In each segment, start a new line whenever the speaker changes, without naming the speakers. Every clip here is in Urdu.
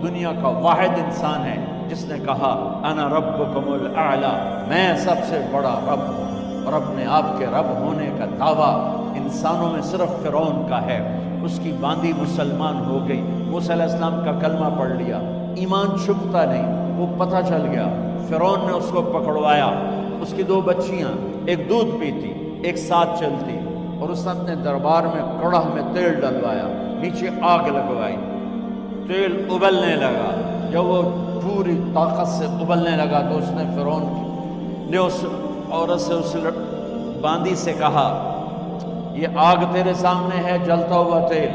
دنیا کا واحد انسان ہے جس نے کہا انا ربکم الاعلی، میں سب سے بڑا رب ہوں، اور اپنے آپ کے رب ہونے کا دعویٰ انسانوں میں صرف فرعون کا ہے۔ اس کی باندی مسلمان ہو گئی، موسیٰ علیہ السلام کا کلمہ پڑھ لیا، ایمان چھپتا نہیں، وہ پتہ چل گیا، فرعون نے اس کو پکڑوایا۔ اس کی 2 بچیاں، ایک دودھ پیتی ایک ساتھ چلتی، اور اس نے اپنے دربار میں کڑاہ میں تیل ڈلوایا، نیچے آگ لگوائی، تیل ابلنے لگا۔ جب وہ پوری طاقت سے ابلنے لگا تو اس نے فرعون نے اس عورت سے، اس باندی سے کہا یہ آگ تیرے سامنے ہے، جلتا ہوا تیل،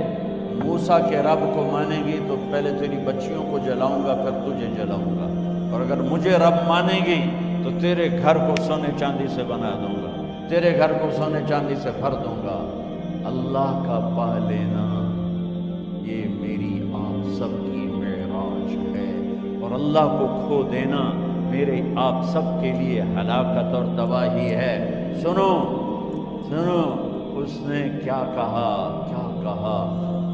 موسیٰ کے رب کو مانے گی تو پہلے تیری بچیوں کو جلاؤں گا، پھر تجھے جلاؤں گا، اور اگر مجھے رب مانے گی تو تیرے گھر کو سونے چاندی سے بنا دوں گا، تیرے گھر کو سونے چاندی سے بھر دوں گا۔ اللہ کا پا لینا یہ میری آپ سب کی معراج ہے، اور اللہ کو کھو دینا میرے آپ سب کے لیے ہلاکت اور تباہی ہے۔ سنو سنو، اس نے کیا کہا، کیا کہا؟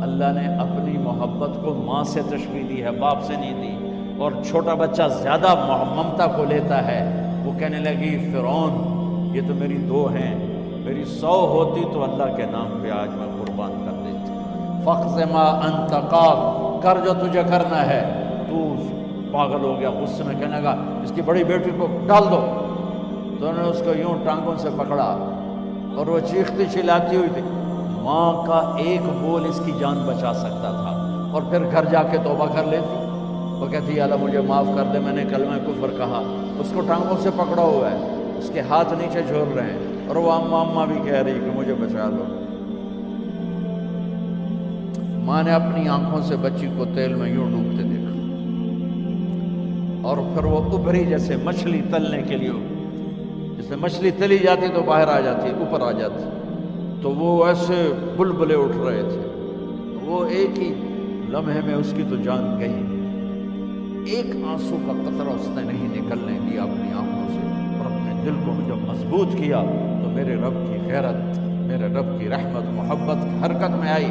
اللہ نے اپنی محبت کو ماں سے تشبیہ دی ہے، باپ سے نہیں دی، اور چھوٹا بچہ زیادہ ممتا کو لیتا ہے۔ وہ کہنے لگی فرعون یہ تو میری 2 ہیں، میری 100 ہوتی تو اللہ کے نام پہ آج میں قربان کر دیتی۔ فَاقْضِ مَا أَنْتَ قَاضٍ، کر جو تجھے کرنا ہے۔ تو پاگل ہو گیا، غصے میں کہنے لگا اس کی بڑی بیٹی کو ڈال دو۔ تو انہوں نے اس کو یوں ٹانگوں سے پکڑا، اور وہ چیختی چلاتی ہوئی تھی۔ ماں کا ایک بول اس کی جان بچا سکتا تھا، اور پھر گھر جا کے توبہ کر لیتی۔ وہ کہتی اللہ مجھے معاف کر دے، میں نے کلمہ کفر کہا۔ اس کو ٹانگوں سے پکڑا ہوا ہے، اس کے ہاتھ نیچے جھول رہے ہیں، اور وہ اماں بھی کہہ رہی کہ مجھے بچا لو۔ ماں نے اپنی آنکھوں سے بچی کو تیل میں یوں ڈوبتے دیکھا، اور پھر وہ ابھری جیسے مچھلی تلنے کے لیے، جیسے مچھلی تلی جاتی تو باہر آ جاتی، اوپر آ جاتی، تو وہ ایسے بلبلے اٹھ رہے تھے۔ وہ ایک ہی لمحے میں اس کی تو جان گئی، ایک آنسو کا قطرہ اس نے نہیں نکلنے دیا اپنی آنکھوں سے، اور اپنے دل کو جب مضبوط کیا تو میرے رب کی غیرت، میرے رب کی رحمت محبت حرکت میں آئی۔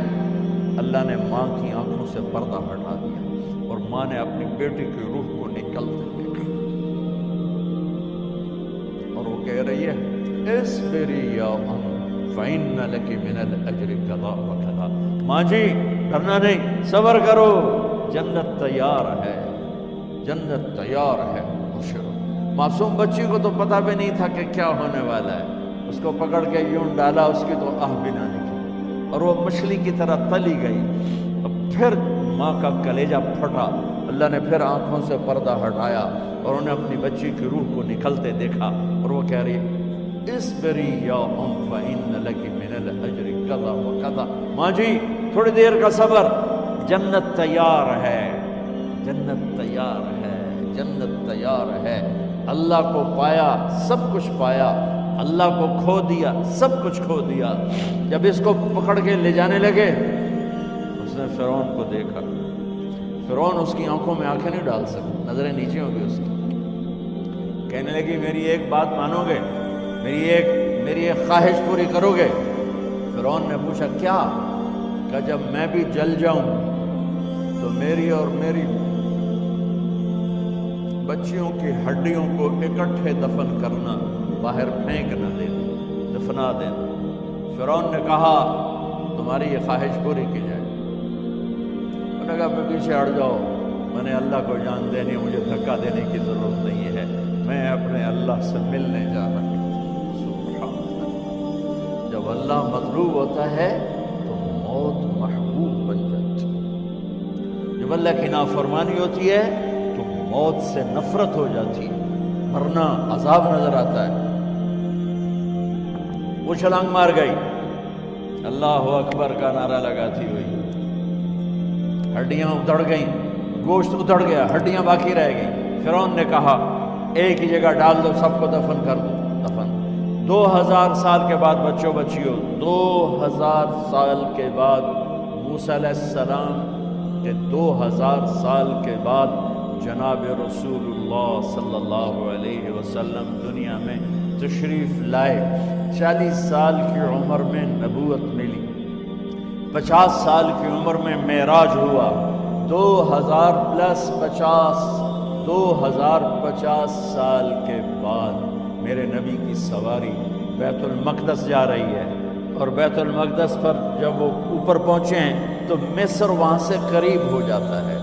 اللہ نے ماں کی آنکھوں سے پردہ ہٹا دیا، اور ماں نے اپنی بیٹی کی روح کو نکلتے دیکھا، اور وہ کہہ رہی ہے اصبری یا ام فإن لک من الأجر کذا وکذا۔ ماں جی ڈرنا نہیں، صبر کرو، جنت تیار ہے، جنت تیار ہے، خوش رہو۔ معصوم بچی کو تو پتہ بھی نہیں تھا کہ کیا ہونے والا ہے، اس کو پکڑ کے یوں ڈالا، اس کی تو آہ بھی نہ نکلی، اور وہ مچھلی کی طرح تلی گئی۔ اب پھر ماں کا کلیجہ پھٹا، اللہ نے پھر آنکھوں سے پردہ ہٹایا، اور انہیں اپنی بچی کی روح کو نکلتے دیکھا، اور وہ کہہ رہی اصبری یا ام فإن لک من الأجر کذا وکذا۔ ماں جی تھوڑی دیر کا صبر، جنت تیار ہے، جنت تیار ہے، جنت تیار ہے۔ اللہ کو پایا سب کچھ پایا، اللہ کو کھو دیا سب کچھ کھو دیا۔ جب اس کو پکڑ کے لے جانے لگے، اس نے فرعون کو دیکھا۔ فرعون اس کی آنکھوں میں آنکھیں نہیں ڈال سکتا، نظریں نیچے ہو گئی اس کی۔ کہنے لگی میری ایک بات مانو گے، میری ایک خواہش پوری کرو گے؟ فرعون نے پوچھا کیا؟ کہ جب میں بھی جل جاؤں تو میری اور میری بچیوں کی ہڈیوں کو اکٹھے دفن کرنا، باہر پھینک نہ دینا، دفنا دینا۔ فرعون نے کہا تمہاری یہ خواہش پوری کی جائے۔ انہوں نے کہا میں پیچھے ہٹ جاؤ، میں نے اللہ کو جان دینی، مجھے دھکا دینے کی ضرورت نہیں ہے، میں اپنے اللہ سے ملنے جا رہا ہوں۔ جب اللہ مطلوب ہوتا ہے تو موت محبوب بن جاتی، جب اللہ کی نافرمانی ہوتی ہے تو موت سے نفرت ہو جاتی، مرنا عذاب نظر آتا ہے۔ وہ چھلانگ مار گئی، اللہ اکبر کا نعرہ لگاتی ہوئی، ہڈیاں ادھڑ گئیں، گوشت ادھڑ گیا، ہڈیاں باقی رہ گئیں۔ فرعون نے کہا ایک ہی جگہ ڈال دو، سب کو دفن کر دو۔ دفن 2000 سال کے بعد بچوں بچیوں، 2000 سال کے بعد موسیٰ علیہ السلام کے 2000 سال کے بعد جناب رسول اللہ صلی اللہ علیہ وسلم دنیا میں تشریف لائے۔ 40 سال کی عمر میں نبوت ملی، 50 سال کی عمر میں معراج ہوا، 2050 سال کے بعد میرے نبی کی سواری بیت المقدس جا رہی ہے، اور بیت المقدس پر جب وہ اوپر پہنچے ہیں تو مصر وہاں سے قریب ہو جاتا ہے۔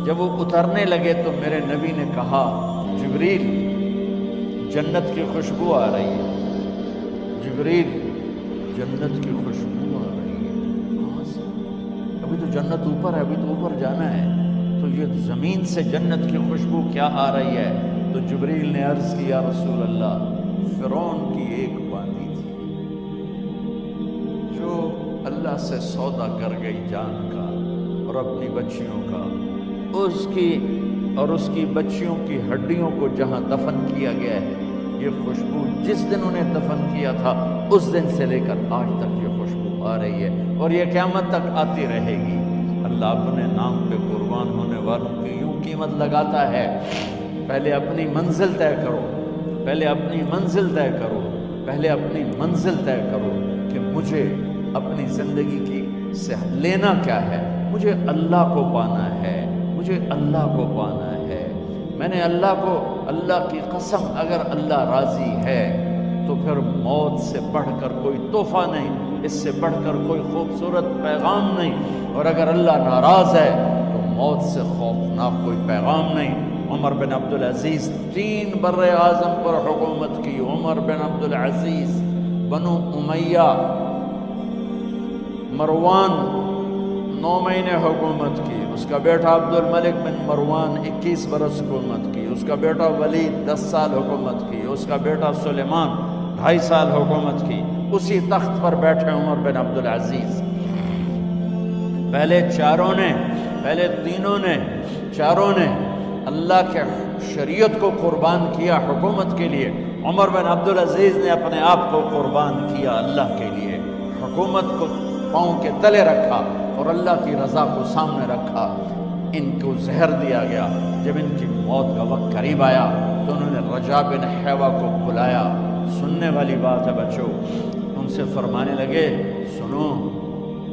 جب وہ اترنے لگے تو میرے نبی نے کہا جبریل جنت کی خوشبو آ رہی ہے، جبریل جنت کی خوشبو آ رہی ہے، کہاں سے؟ ابھی تو جنت اوپر ہے، ابھی تو اوپر جانا ہے، تو یہ زمین سے جنت کی خوشبو کیا آ رہی ہے؟ تو جبریل نے عرض کیا رسول اللہ فرعون کی ایک باندی تھی جو اللہ سے سودا کر گئی جان کا اور اپنی بچیوں کا، اس کی بچیوں کی ہڈیوں کو جہاں دفن کیا گیا ہے، یہ خوشبو جس دن انہیں دفن کیا تھا اس دن سے لے کر آج تک یہ خوشبو آ رہی ہے اور یہ قیامت تک آتی رہے گی۔ اللہ اپنے نام پہ قربان ہونے والوں کی یوں قیمت لگاتا ہے، پہلے اپنی منزل طے کرو، پہلے اپنی منزل طے کرو، پہلے اپنی منزل طے کرو کہ مجھے اپنی زندگی کی سے لینا کیا ہے، مجھے اللہ کو پانا ہے، مجھے اللہ کو پانا ہے۔ میں نے اللہ کی قسم اگر اللہ راضی ہے تو پھر موت سے بڑھ کر کوئی تحفہ نہیں، اس سے بڑھ کر کوئی خوبصورت پیغام نہیں، اور اگر اللہ ناراض ہے تو موت سے خوفناک کوئی پیغام نہیں۔ عمر بن عبدالعزیز 3 بر اعظم پر حکومت کی، عمر بن عبدالعزیز، بنو امیہ، مروان 9 مہینے حکومت کی، اس کا بیٹا عبد الملک بن مروان 21 برس حکومت کی، اس کا بیٹا ولید 10 سال حکومت کی، اس کا بیٹا سلیمان 2.5 سال حکومت کی۔ اسی تخت پر بیٹھے عمر بن عبدالعزیز۔ پہلے چاروں نے اللہ کے شریعت کو قربان کیا حکومت کے لیے، عمر بن عبدالعزیز نے اپنے آپ کو قربان کیا اللہ کے لیے، حکومت کو پاؤں کے تلے رکھا اور اللہ کی رضا کو سامنے رکھا۔ ان کو زہر دیا گیا، جب ان کی موت کا وقت قریب آیا تو انہوں نے رجا بن حیوہ کو بلایا۔ سننے والی بات ہے بچوں، ان سے فرمانے لگے سنو،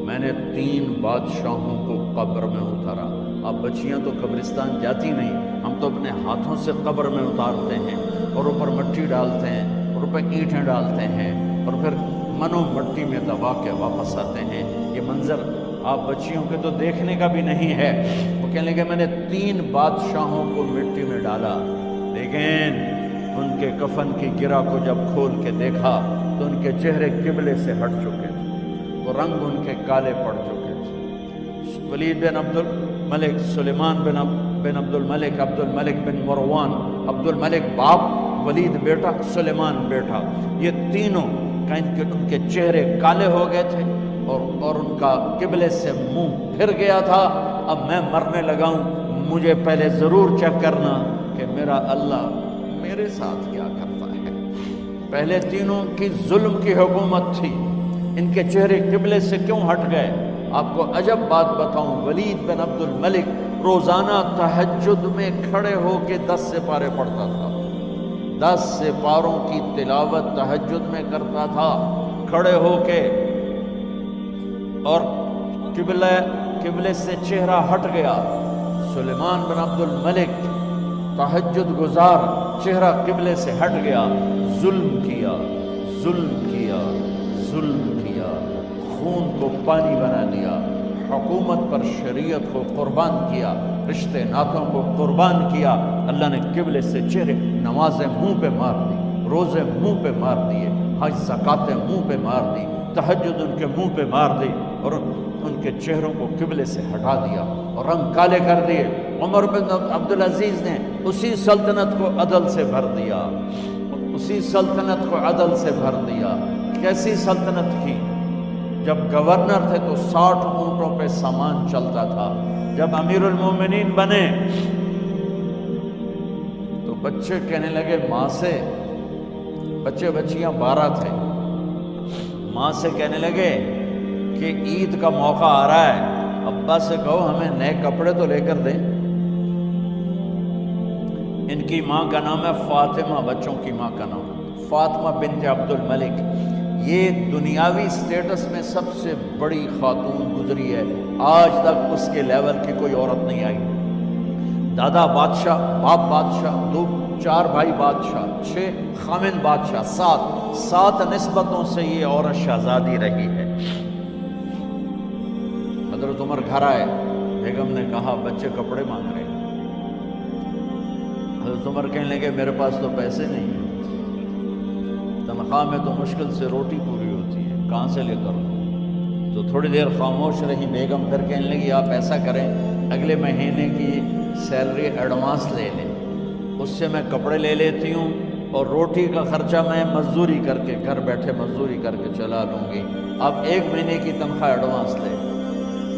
میں نے 3 بادشاہوں کو قبر میں اتارا۔ اب بچیاں تو قبرستان جاتی نہیں، ہم تو اپنے ہاتھوں سے قبر میں اتارتے ہیں اور اوپر مٹی ڈالتے ہیں اور اوپر اینٹیں ڈالتے ہیں اور پھر منو مٹی میں دبا کے واپس آتے ہیں۔ یہ منظر آپ بچیوں کے تو دیکھنے کا بھی نہیں ہے۔ وہ کہنے لگے میں نے 3 بادشاہوں کو مٹی میں ڈالا، لیکن ان کے کفن کی گرہ کو جب کھول کے دیکھا تو ان کے چہرے قبلے سے ہٹ چکے تھے، وہ رنگ ان کے کالے پڑ چکے تھے۔ ولید بن عبد الملک، سلیمان بن عبد الملک، عبد الملک بن مروان، عبد الملک باپ، ولید بیٹا، سلیمان بیٹا، یہ تینوں ان کے چہرے کالے ہو گئے تھے اور ان کا قبلے سے منہ پھر گیا تھا۔ اب میں مرنے لگا ہوں، مجھے پہلے ضرور چیک کرنا کہ میرا اللہ میرے ساتھ کیا کرتا ہے۔ پہلے تینوں کی ظلم کی حکومت تھی، ان کے چہرے قبلے سے کیوں ہٹ گئے؟ آپ کو عجب بات بتاؤں، ولید بن عبد الملک روزانہ تہجد میں کھڑے ہو کے 10 سپارے پڑھتا تھا، 10 سپاروں کی تلاوت تہجد میں کرتا تھا کھڑے ہو کے، اور قبلے سے چہرہ ہٹ گیا۔ سلیمان بن عبد الملک تہجد گزار، چہرہ قبلے سے ہٹ گیا، ظلم کیا، خون کو پانی بنا دیا، حکومت پر شریعت کو قربان کیا، رشتے ناتوں کو قربان کیا۔ اللہ نے قبلے سے چہرے، نمازیں منہ پہ مار دی، روزے منہ پہ مار دیے، حج زکاتیں منہ پہ مار دی، تہجد ان کے منہ پہ مار دی اور ان کے چہروں کو قبلے سے ہٹا دیا اور رنگ کالے کر دیے۔ عمر بن عبدالعزیز نے اسی سلطنت کو عدل سے بھر دیا، کیسی سلطنت کی؟ جب گورنر تھے تو 60 اونٹوں پہ سامان چلتا تھا، جب امیر المومنین بنے تو بچے کہنے لگے ماں سے، بچیاں 12 تھے، ماں سے کہنے لگے کہ عید کا موقع آ رہا ہے، ابا سے کہو ہمیں نئے کپڑے تو لے کر دیں۔ ان کی ماں کا نام ہے فاطمہ، بچوں کی ماں کا نام فاطمہ بنت عبد الملک۔ یہ دنیاوی سٹیٹس میں سب سے بڑی خاتون گزری ہے، آج تک اس کے لیول کی کوئی عورت نہیں آئی۔ دادا بادشاہ، باپ بادشاہ، 4 بھائی بادشاہ، 6 خامند بادشاہ، 7 نسبتوں سے یہ عورت شہزادی رہی ہے۔ حضرت عمر گھر آئے، بیگم نے کہا بچے کپڑے مانگ رہے ہیں۔ حضرت عمر کہنے لگے میرے پاس تو پیسے نہیں ہیں، تنخواہ میں تو مشکل سے روٹی پوری ہوتی ہے، کہاں سے لے کر دوں؟ تو تھوڑی دیر خاموش رہی بیگم، پھر کہنے لگی آپ ایسا کریں اگلے مہینے کی سیلری ایڈوانس لے لیں، اس سے میں کپڑے لے لیتی ہوں اور روٹی کا خرچہ میں مزدوری کر کے گھر بیٹھے مزدوری کر کے چلا لوں گی، آپ 1 مہینے کی تنخواہ ایڈوانس لیں۔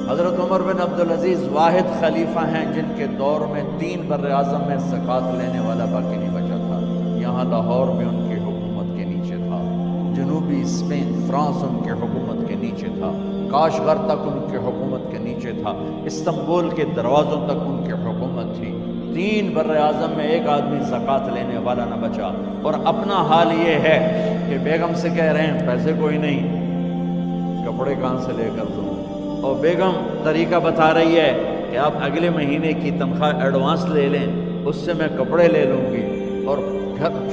حضرت عمر بن عبدالعزیز واحد خلیفہ ہیں جن کے دور میں 3 بر اعظم میں زکوٰۃ لینے والا باقی نہیں بچا تھا۔ یہاں لاہور میں ان کی حکومت کے نیچے تھا، جنوبی اسپین فرانس ان کے حکومت کے نیچے تھا، کاشغر تک ان کی حکومت کے نیچے تھا، استنبول کے دروازوں تک ان کی حکومت تھی۔ 3 بر اعظم میں ایک آدمی زکوٰۃ لینے والا نہ بچا، اور اپنا حال یہ ہے کہ بیگم سے کہہ رہے ہیں پیسے کوئی نہیں، کپڑے کہاں سے لے کر دوں؟ اور بیگم طریقہ بتا رہی ہے کہ آپ اگلے مہینے کی تنخواہ ایڈوانس لے لیں، اس سے میں کپڑے لے لوں گی اور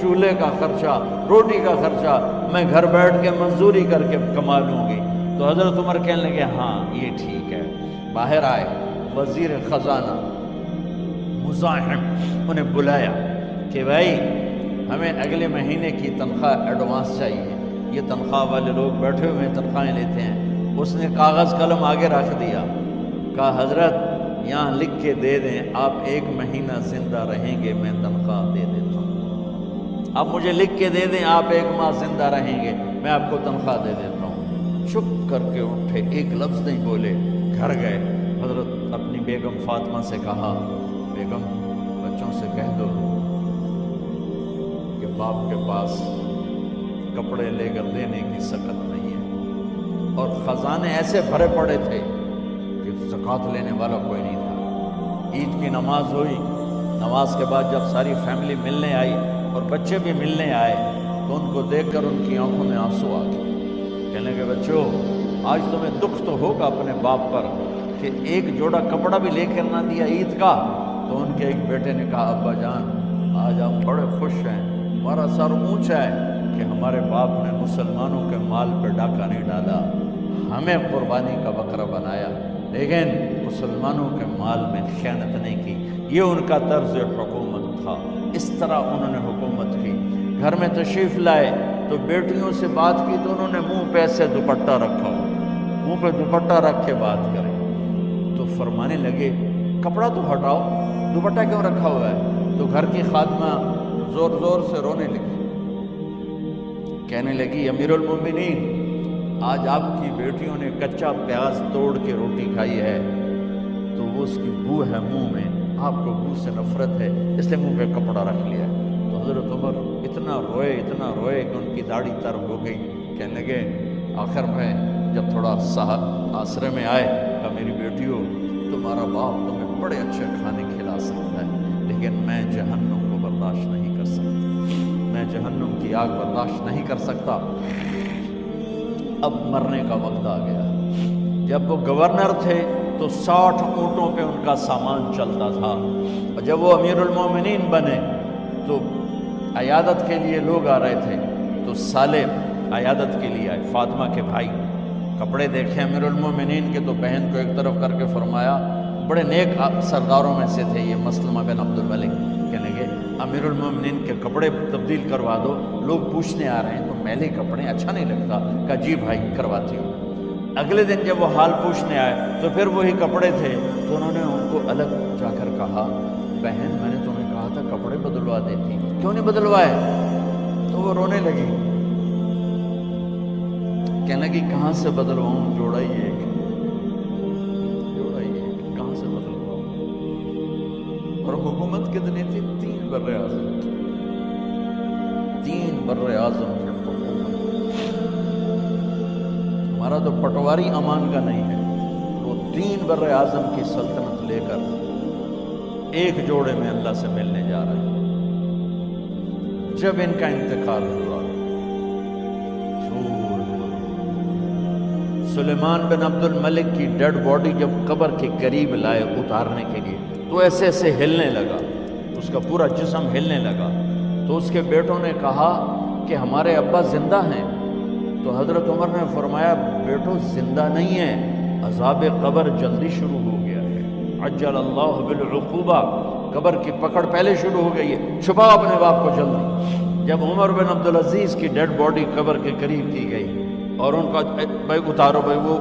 چولہے کا خرچہ، روٹی کا خرچہ میں گھر بیٹھ کے مزدوری کر کے کما لوں گی۔ تو حضرت عمر کہنے لگے ہاں یہ ٹھیک ہے۔ باہر آئے وزیر خزانہ مزاحم، انہیں بلایا کہ بھائی ہمیں اگلے مہینے کی تنخواہ ایڈوانس چاہیے، یہ تنخواہ والے لوگ بیٹھے ہوئے تنخواہیں لیتے ہیں۔ اس نے کاغذ قلم آگے رکھ دیا، کہا حضرت یہاں لکھ کے دے دیں آپ 1 مہینہ زندہ رہیں گے میں تنخواہ دے دیتا ہوں، آپ مجھے لکھ کے دے دیں آپ 1 ماہ زندہ رہیں گے میں آپ کو تنخواہ دے دیتا ہوں۔ چپ کر کے اٹھے، ایک لفظ نہیں بولے، گھر گئے۔ حضرت اپنی بیگم فاطمہ سے کہا بیگم بچوں سے کہہ دو کہ باپ کے پاس کپڑے لے کر دینے کی سکت نہیں ہے، اور خزانے ایسے بھرے پڑے تھے کہ زکوٰۃ لینے والا کوئی نہیں تھا۔ عید کی نماز ہوئی، نماز کے بعد جب ساری فیملی ملنے آئی اور بچے بھی ملنے آئے تو ان کو دیکھ کر ان کی آنکھوں میں آنسو آ گئے۔ کہنے لگے بچوں آج تمہیں دکھ تو ہوگا اپنے باپ پر کہ ایک جوڑا کپڑا بھی لے کر نہ دیا عید کا۔ تو ان کے ایک بیٹے نے کہا ابا جان آج آپ بڑے خوش ہیں، ہمارا سر اونچا ہے کہ ہمارے باپ نے مسلمانوں کے مال پہ ڈاکہ نہیں ڈالا، ہمیں قربانی کا بکرا بنایا، لیکن مسلمانوں کے مال میں خیانت نہیں کی۔ یہ ان کا طرز حکومت تھا، اس طرح انہوں نے حکومت کی۔ گھر میں تشریف لائے تو بیٹیوں سے بات کی تو انہوں نے منہ پہ ایسے دوپٹہ رکھا ہو، منہ پہ دوپٹہ رکھ کے بات کریں تو فرمانے لگے کپڑا تو ہٹاؤ، دوپٹہ کیوں رکھا ہوا ہے؟ تو گھر کی خادمہ زور زور سے رونے لگی، کہنے لگی امیر المومنین آج آپ کی بیٹیوں نے کچا پیاز توڑ کے روٹی کھائی ہے تو وہ اس کی بو ہے منہ میں، آپ کو بو سے نفرت ہے اس لیے منہ پہ کپڑا رکھ لیا۔ تو حضرت عمر اتنا روئے کہ ان کی داڑھی تر ہو گئی۔ کہنے لگے آخر میں جب تھوڑا آسرے میں آئے کہا میری بیٹیوں تمہارا باپ تمہیں بڑے اچھے کھانے کھلا سکتا ہے لیکن میں جہنم کو برداشت نہیں کر سکتا، میں جہنم کی آگ برداشت نہیں کر سکتا۔ اب مرنے کا وقت آ گیا۔ جب وہ گورنر تھے تو 60 اونٹوں پہ ان کا سامان چلتا تھا، اور جب وہ امیر المومنین بنے تو عیادت کے لیے لوگ آ رہے تھے تو سالے عیادت کے لیے آئے، فاطمہ کے بھائی، کپڑے دیکھے امیر المومنین کے تو بہن کو ایک طرف کر کے فرمایا، بڑے نیک سرداروں میں سے تھے یہ مسلمہ بن عبد الملک، کہنے لگے امیر المومنین کے کپڑے تبدیل کروا دو، لوگ پوچھنے آ رہے ہیں تو میلے کپڑے اچھا نہیں لگتا۔ کہا جی بھائی کرواتی ہوں۔ اگلے دن جب وہ حال پوچھنے آئے تو پھر وہی کپڑے تھے تو انہوں نے ان کو الگ جا کر کہا بہن میں نے تمہیں کہا تھا کپڑے بدلوا دیتی، کیوں نہیں بدلوائے؟ تو وہ رونے لگی، کہنے لگی کہاں سے بدلواؤں، جوڑا ہی ایک کہاں سے بدلواؤں؟ اور حکومت کتنی تھی؟ 3 بر اعظم، 3 بر اعظم کی حکومت۔ ہمارا تو پٹواری امان کا نہیں ہے، وہ 3 بر اعظم کی سلطنت لے کر ایک جوڑے میں اللہ سے ملنے جا رہے ہیں۔ جب ان کا انتقال ہوا سلیمان بن عبد الملک کی ڈیڈ باڈی جب قبر کے قریب لائے اتارنے کے لیے تو ایسے ایسے ہلنے لگا، اس کا پورا جسم ہلنے لگا۔ تو اس کے بیٹوں نے کہا کہ ہمارے ابا زندہ ہیں۔ تو حضرت عمر نے فرمایا بیٹو زندہ نہیں ہے، عذاب قبر جلدی شروع ہو گیا ہے، عجل اللہ بالعقوبہ، قبر کی پکڑ پہلے شروع ہو گئی ہے، چھپاؤ اپنے باپ کو جلدی۔ جب عمر بن عبدالعزیز کی ڈیڈ باڈی قبر کے قریب کی گئی اور ان کا بھائی اتارو، بھائی وہ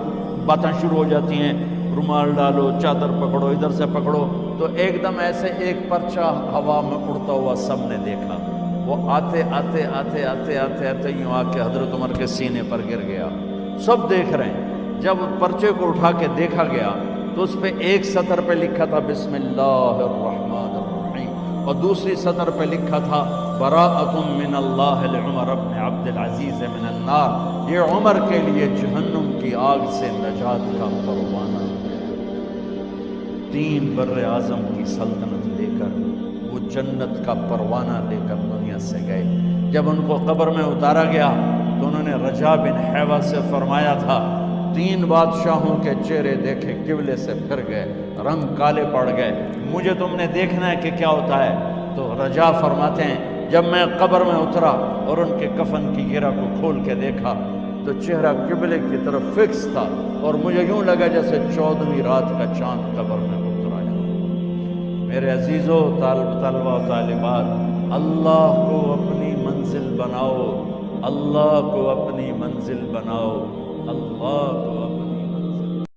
باتیں شروع ہو جاتی ہیں، رومال ڈالو، چادر پکڑو، ادھر سے پکڑو، تو ایک دم ایسے ایک پرچہ ہوا میں اڑتا ہوا سب نے دیکھا، وہ آتے آتے آتے آتے آتے آتے یوں آ کے حضرت عمر کے سینے پر گر گیا۔ سب دیکھ رہے ہیں۔ جب پرچے کو اٹھا کے دیکھا گیا تو اس پہ ایک سطر پہ لکھا تھا بسم اللہ الرحمن الرحیم، اور دوسری سطر پہ لکھا تھا براءۃ من اللہ لعمر بن عبد العزیز من النار، یہ عمر کے لیے جہنم کی آگ سے نجات کا پروانہ۔ 3 بر اعظم کی سلطنت لے کر وہ جنت کا پروانہ لے کر دنیا سے گئے۔ جب ان کو قبر میں اتارا گیا تو انہوں نے رجا بن حیوہ سے فرمایا تھا 3 بادشاہوں کے چہرے دیکھے قبلے سے پھر گئے، رنگ کالے پڑ گئے، مجھے تم نے دیکھنا ہے کہ کیا ہوتا ہے۔ تو رجا فرماتے ہیں جب میں قبر میں اترا اور ان کے کفن کی گرہ کو کھول کے دیکھا تو چہرہ قبلے کی طرف فکس تھا، اور مجھے یوں لگا جیسے 14ویں رات کا چاند قبر میں اتر آیا۔ میرے عزیزو، طلبہ و طالبات، اللہ کو اپنی منزل بناؤ، اللہ کو اپنی منزل بناؤ، اللہ کو